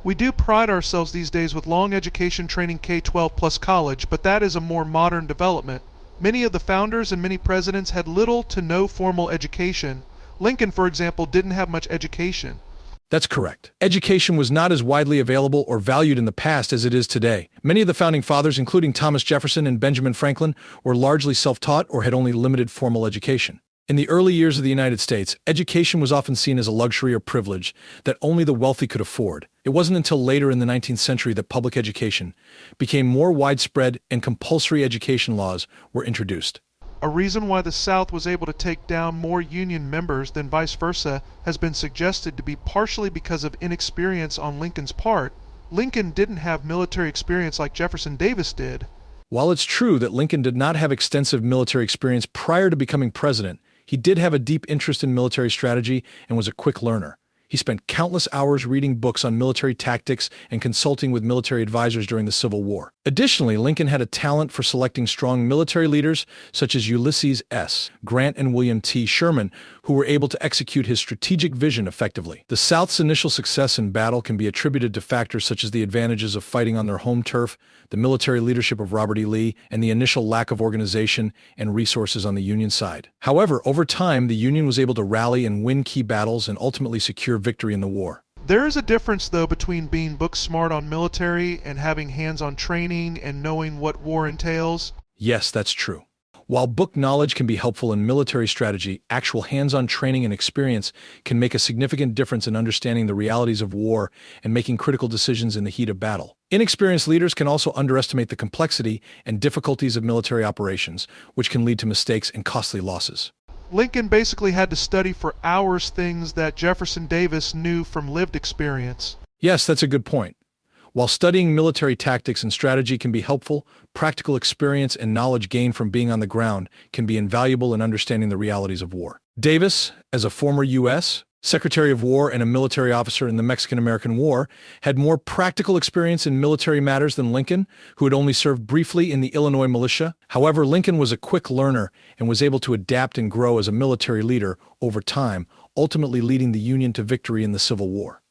We do pride ourselves these days with long education training K-12 plus college, but that is a more modern development. Many of the founders and many presidents had little to no formal education. Lincoln, for example, didn't have much education. That's correct. Education was not as widely available or valued in the past as it is today. Many of the founding fathers, including Thomas Jefferson and Benjamin Franklin, were largely self-taught or had only limited formal education. In the early years of the United States, education was often seen as a luxury or privilege that only the wealthy could afford. It wasn't until later in the 19th century that public education became more widespread and compulsory education laws were introduced. A reason why the South was able to take down more Union members than vice versa has been suggested to be partially because of inexperience on Lincoln's part. Lincoln didn't have military experience like Jefferson Davis did. While it's true that Lincoln did not have extensive military experience prior to becoming president, he did have a deep interest in military strategy and was a quick learner. He spent countless hours reading books on military tactics and consulting with military advisors during the Civil War. Additionally, Lincoln had a talent for selecting strong military leaders such as Ulysses S. Grant and William T. Sherman, who were able to execute his strategic vision effectively. The South's initial success in battle can be attributed to factors such as the advantages of fighting on their home turf, the military leadership of Robert E. Lee, and the initial lack of organization and resources on the Union side. However, over time, the Union was able to rally and win key battles and ultimately secure victory in the war. There is a difference, though, between being book smart on military and having hands-on training and knowing what war entails. Yes, that's true. While book knowledge can be helpful in military strategy, actual hands-on training and experience can make a significant difference in understanding the realities of war and making critical decisions in the heat of battle. Inexperienced leaders can also underestimate the complexity and difficulties of military operations, which can lead to mistakes and costly losses. Lincoln basically had to study for hours things that Jefferson Davis knew from lived experience. Yes, that's a good point. While studying military tactics and strategy can be helpful, practical experience and knowledge gained from being on the ground can be invaluable in understanding the realities of war. Davis, as a former U.S. Secretary of War and a military officer in the Mexican-American War, had more practical experience in military matters than Lincoln, who had only served briefly in the Illinois militia. However, Lincoln was a quick learner and was able to adapt and grow as a military leader over time, ultimately leading the Union to victory in the Civil War.